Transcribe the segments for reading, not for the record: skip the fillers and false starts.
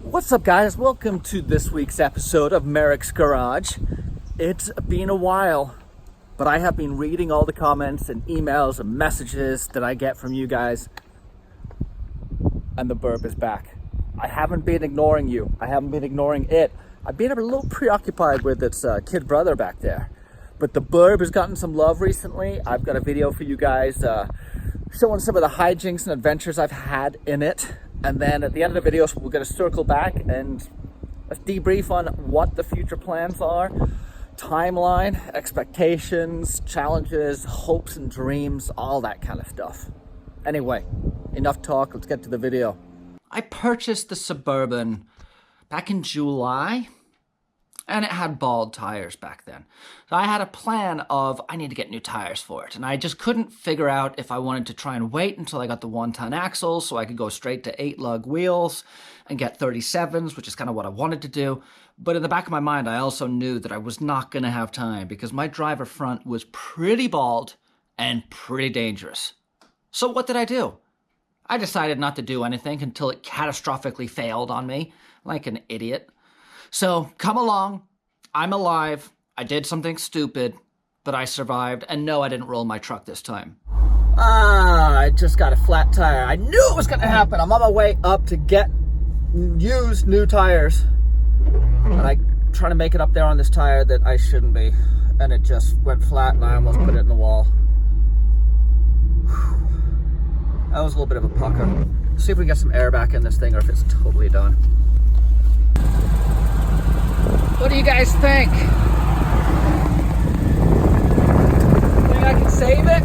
What's up, guys? Welcome to this week's episode of Merricks Garage. It's been a while, but I have been reading all the comments and emails and messages that I get from you guys, and the Burb is back. I haven't been ignoring you. I haven't been ignoring it. I've been a little preoccupied with its kid brother back there, but the Burb has gotten some love recently. I've got a video for you guys showing some of the hijinks and adventures I've had in it. And then at the end of the video, we're going to circle back and let's debrief on what the future plans are, timeline, expectations, challenges, hopes and dreams, all that kind of stuff. Anyway, enough talk. Let's get to the video. I purchased the Suburban back in July, and it had bald tires back then. So I had a plan of, I need to get new tires for it. And I just couldn't figure out if I wanted to try and wait until I got the 1-ton axles so I could go straight to 8-lug wheels and get 37s, which is kind of what I wanted to do. But in the back of my mind, I also knew that I was not going to have time because my driver front was pretty bald and pretty dangerous. So what did I do? I decided not to do anything until it catastrophically failed on me, like an idiot. So, come along, I'm alive, I did something stupid, but I survived, and no, I didn't roll my truck this time. I just got a flat tire. I knew it was going to happen. I'm on my way up to get used new tires, and I'm trying to make it up there on this tire that I shouldn't be, and it just went flat, and I almost put it in the wall. Whew. That was a little bit of a pucker. See if we can get some air back in this thing, or if it's totally done. What do you guys think? Think I can save it?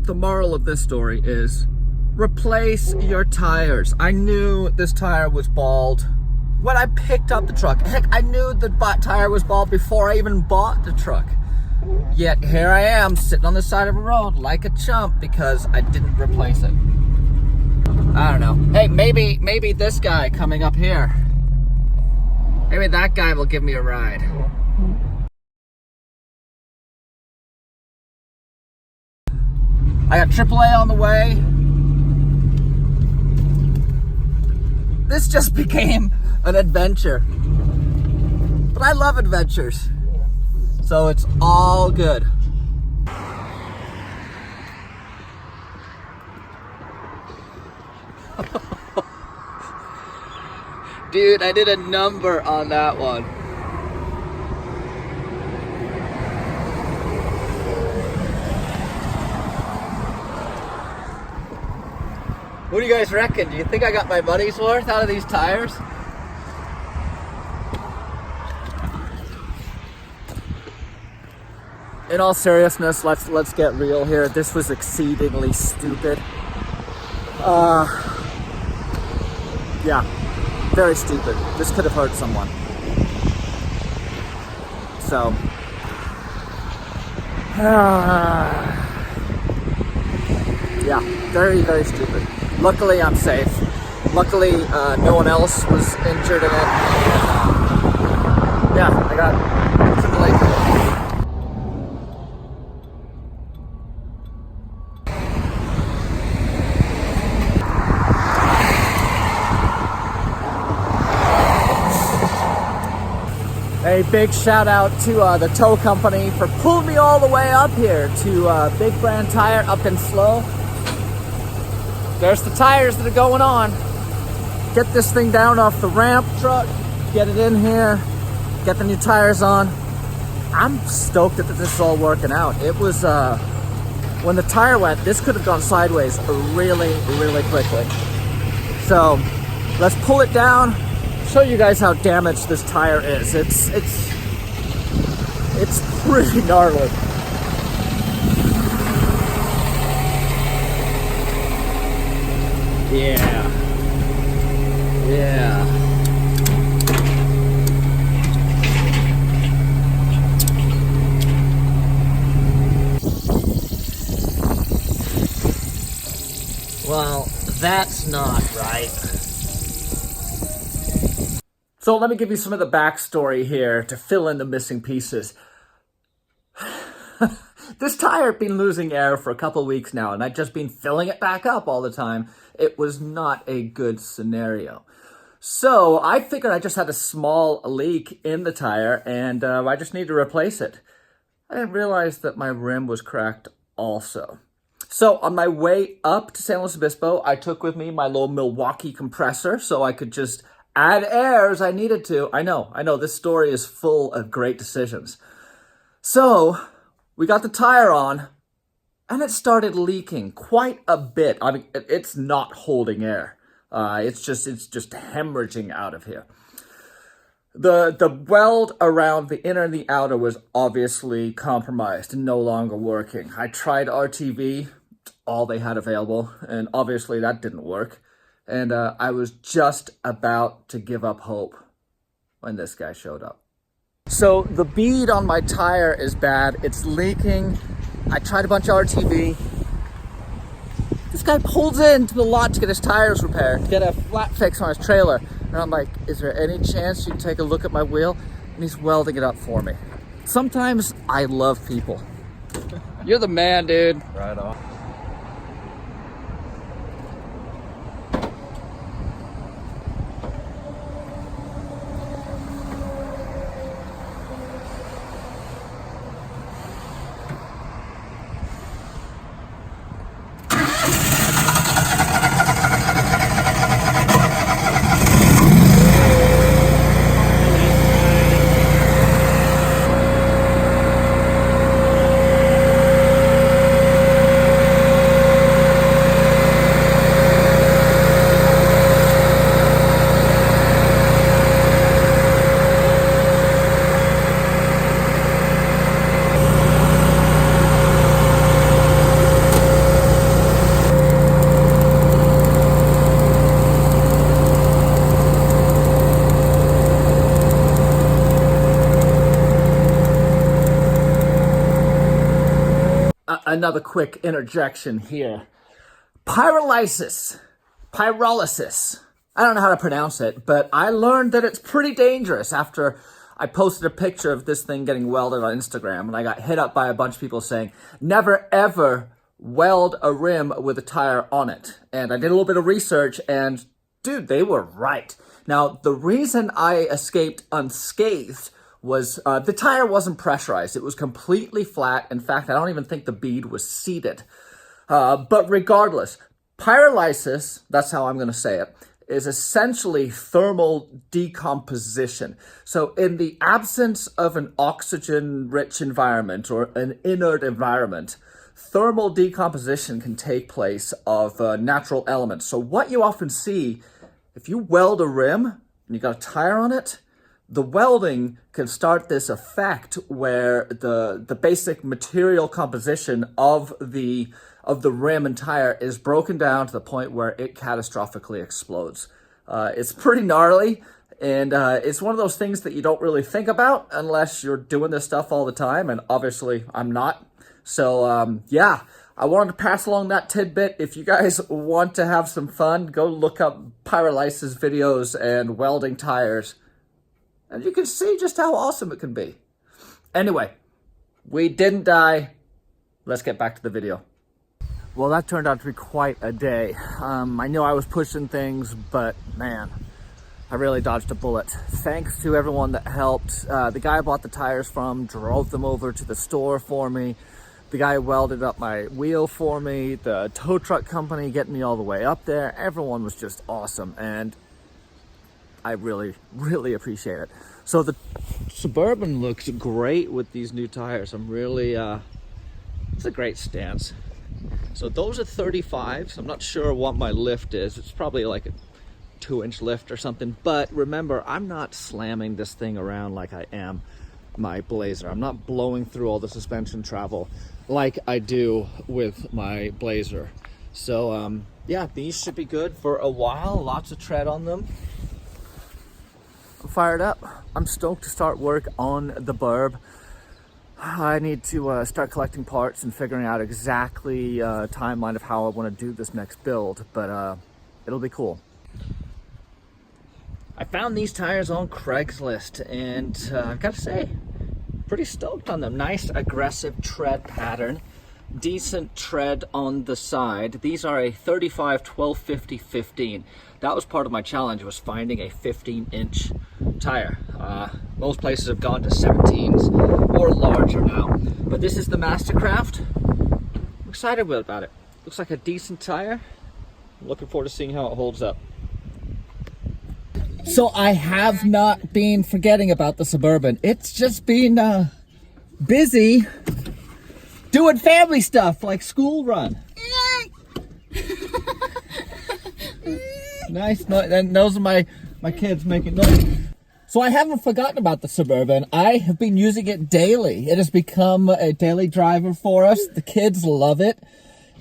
The moral of this story is replace your tires. I knew this tire was bald when I picked up the truck. Heck, I knew the tire was bald before I even bought the truck. Yet here I am sitting on the side of a road like a chump because I didn't replace it. I don't know. Hey, maybe this guy coming up here. Maybe that guy will give me a ride. I got AAA on the way. This just became an adventure. But I love adventures. So it's all good. Dude, I did a number on that one. What do you guys reckon? Do you think I got my money's worth out of these tires? In all seriousness, let's get real here. This was exceedingly stupid. Yeah. Very stupid. This could have hurt someone. So, yeah, very, very stupid. Luckily, I'm safe. Luckily, no one else was injured in it. Yeah, I got AAA for it. A big shout out to the tow company for pulling me all the way up here to Big Brand Tire up in Slow. There's the tires that are going on. Get this thing down off the ramp truck, get it in here, get the new tires on. I'm stoked that this is all working out. It was, when the tire went, this could have gone sideways really, really quickly. So let's pull it down. Show you guys how damaged this tire is. It's pretty gnarly. Yeah. Well, that's not right. So let me give you some of the backstory here to fill in the missing pieces. This tire had been losing air for a couple weeks now, and I'd just been filling it back up all the time. It was not a good scenario. So I figured I just had a small leak in the tire, and I just need to replace it. I didn't realize that my rim was cracked also. So on my way up to San Luis Obispo, I took with me my little Milwaukee compressor so I could just add air as I needed to. I know, this story is full of great decisions. So we got the tire on, and it started leaking quite a bit. I mean, it's not holding air. It's just hemorrhaging out of here. The weld around the inner and the outer was obviously compromised and no longer working. I tried RTV, all they had available, and obviously that didn't work. And I was just about to give up hope when this guy showed up. So the bead on my tire is bad. It's leaking. I tried a bunch of RTV. This guy pulls into the lot to get his tires repaired, to get a flat fix on his trailer. And I'm like, is there any chance you can take a look at my wheel? And he's welding it up for me. Sometimes I love people. You're the man, dude. Right on. Another quick interjection here. Pyrolysis. I don't know how to pronounce it, but I learned that it's pretty dangerous after I posted a picture of this thing getting welded on Instagram, and I got hit up by a bunch of people saying, never ever weld a rim with a tire on it. And I did a little bit of research, and dude, they were right. Now, the reason I escaped unscathed was the tire wasn't pressurized. It was completely flat. In fact, I don't even think the bead was seated. But regardless, pyrolysis, that's how I'm going to say it, is essentially thermal decomposition. So in the absence of an oxygen-rich environment or an inert environment, thermal decomposition can take place of natural elements. So what you often see, if you weld a rim and you got a tire on it, the welding can start this effect where the basic material composition of the rim and tire is broken down to the point where it catastrophically explodes. It's pretty gnarly, and it's one of those things that you don't really think about unless you're doing this stuff all the time, and obviously I'm not. So yeah, I wanted to pass along that tidbit. If you guys want to have some fun, go look up pyrolysis videos and welding tires, and you can see just how awesome it can be. Anyway, we didn't die. Let's get back to the video. Well, that turned out to be quite a day. I know I was pushing things, but man, I really dodged a bullet. Thanks to everyone that helped. The guy I bought the tires from drove them over to the store for me. The guy welded up my wheel for me. The tow truck company getting me all the way up there. Everyone was just awesome, and I really, really appreciate it. So the Suburban looks great with these new tires. I'm really, it's a great stance. So those are 35s. I'm not sure what my lift is. It's probably like a 2-inch lift or something. But remember, I'm not slamming this thing around like I am my Blazer. I'm not blowing through all the suspension travel like I do with my Blazer. So yeah, these should be good for a while. Lots of tread on them. I'm fired up. I'm stoked to start work on the Burb. I need to start collecting parts and figuring out exactly timeline of how I want to do this next build, but it'll be cool. I found these tires on Craigslist, and I've got to say, pretty stoked on them. Nice aggressive tread pattern. Decent tread on the side. These are a 35, 12, 50, 15. That was part of my challenge, was finding a 15-inch tire. Most places have gone to 17s or larger now. But this is the Mastercraft. I'm excited about it. Looks like a decent tire. I'm looking forward to seeing how it holds up. So I have not been forgetting about the Suburban. It's just been busy doing family stuff like school run. Nice. And those are my kids making noise. So I haven't forgotten about the Suburban. I have been using it daily. It has become a daily driver for us. The kids love it.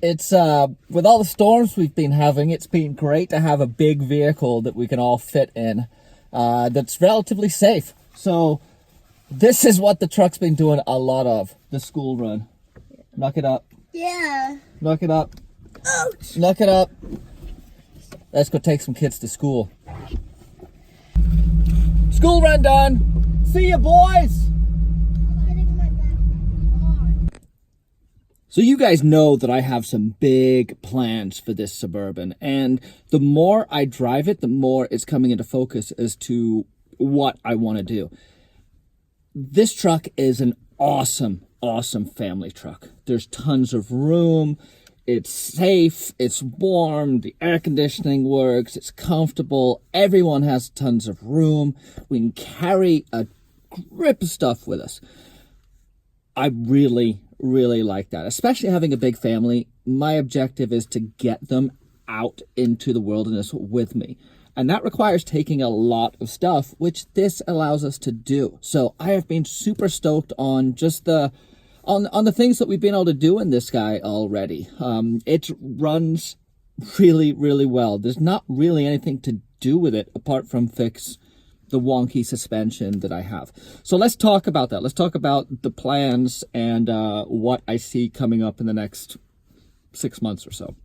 It's with all the storms we've been having, it's been great to have a big vehicle that we can all fit in that's relatively safe. So this is what the truck's been doing a lot of, the school run. Knock it up. Yeah. Knock it up. Ouch. Knock it up. Let's go take some kids to school. School run done. See ya, boys. So you guys know that I have some big plans for this Suburban, and the more I drive it, the more it's coming into focus as to what I want to do. This truck is an awesome family truck. There's tons of room. It's safe. It's warm. The air conditioning works. It's comfortable. Everyone has tons of room. We can carry a grip of stuff with us. I really like that, especially having a big family. My objective is to get them out into the wilderness with me. And that requires taking a lot of stuff, which this allows us to do. So I have been super stoked on just on the things that we've been able to do in this guy already. It runs really well. There's not really anything to do with it apart from fix the wonky suspension that I have. So let's talk about that. Let's talk about the plans and what I see coming up in the next 6 months or so.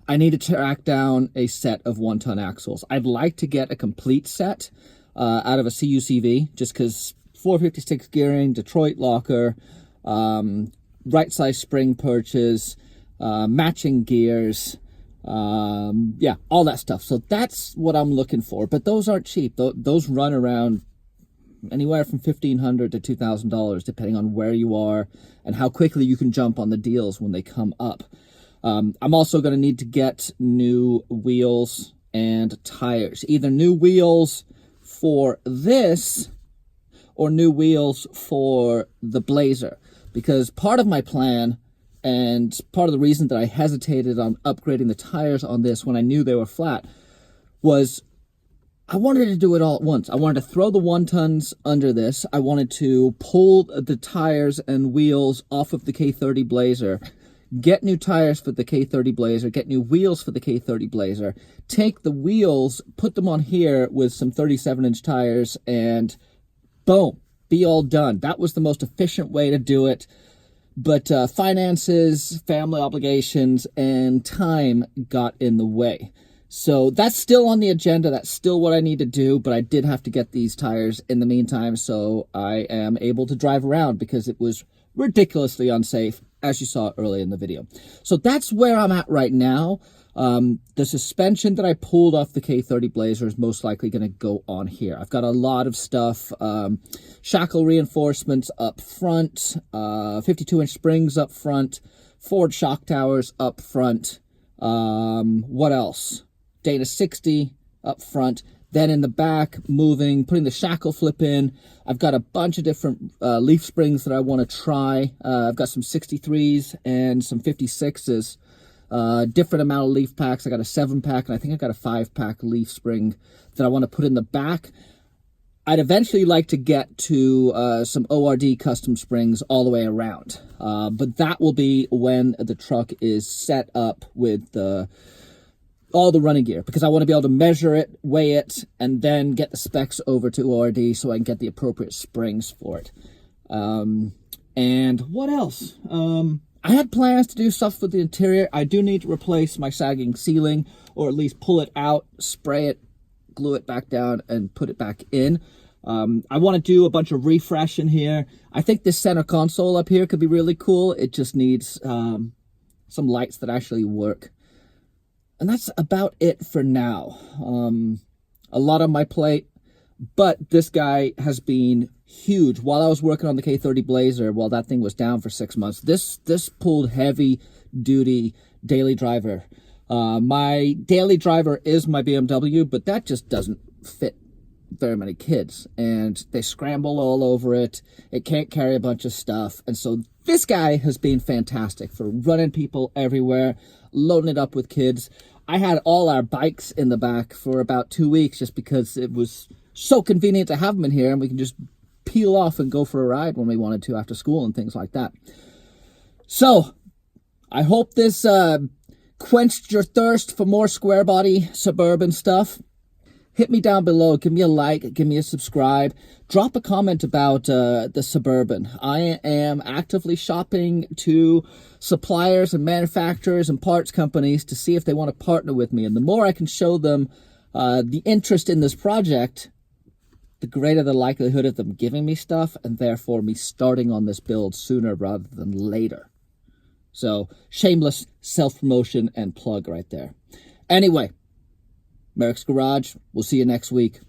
I need to track down a set of 1-ton axles. I'd like to get a complete set out of a CUCV, just because 456 gearing, Detroit locker, right size spring perches, matching gears, yeah, all that stuff. So that's what I'm looking for, but those aren't cheap. Those run around anywhere from $1,500 to $2,000, depending on where you are and how quickly you can jump on the deals when they come up. I'm also going to need to get new wheels and tires, either new wheels for this or new wheels for the Blazer, because part of my plan and part of the reason that I hesitated on upgrading the tires on this when I knew they were flat was I wanted to do it all at once. I wanted to throw the 1-tons under this. I wanted to pull the tires and wheels off of the K30 Blazer, get new tires for the K30 Blazer, get new wheels for the K30 Blazer, take the wheels, put them on here with some 37-inch tires, and boom, be all done. That was the most efficient way to do it. But finances, family obligations, and time got in the way. So that's still on the agenda. That's still what I need to do, but I did have to get these tires in the meantime, so I am able to drive around because it was ridiculously unsafe, as you saw earlier in the video. So that's where I'm at right now. The suspension that I pulled off the K30 Blazer is most likely going to go on here. I've got a lot of stuff, shackle reinforcements up front, 52-inch springs up front, Ford shock towers up front, what else? Dana 60 up front. Then in the back, putting the shackle flip in. I've got a bunch of different leaf springs that I want to try. I've got some 63s and some 56s. Different amount of leaf packs. I got a 7-pack, and I think I got a 5-pack leaf spring that I want to put in the back. I'd eventually like to get to some ORD custom springs all the way around. But that will be when the truck is set up with all the running gear, because I want to be able to measure it, weigh it, and then get the specs over to ORD so I can get the appropriate springs for it. And what else? I had plans to do stuff with the interior. I do need to replace my sagging ceiling, or at least pull it out, spray it, glue it back down, and put it back in. I want to do a bunch of refresh in here. I think this center console up here could be really cool. It just needs some lights that actually work. And that's about it for now. A lot on my plate, but this guy has been huge. While I was working on the K30 Blazer, while that thing was down for 6 months, this pulled heavy duty daily driver. My daily driver is my BMW, but that just doesn't fit very many kids, and they scramble all over it. It can't carry a bunch of stuff, and so this guy has been fantastic for running people everywhere, loading it up with kids. I had all our bikes in the back for about 2 weeks just because it was so convenient to have them in here, and we can just peel off and go for a ride when we wanted to after school and things like that. So I hope this quenched your thirst for more square body Suburban stuff. Hit me down below, give me a like, give me a subscribe, drop a comment about the Suburban. I am actively shopping to suppliers and manufacturers and parts companies to see if they want to partner with me. And the more I can show them the interest in this project, the greater the likelihood of them giving me stuff, and therefore me starting on this build sooner rather than later. So, shameless self-promotion and plug right there. Anyway, Merricks Garage, we'll see you next week.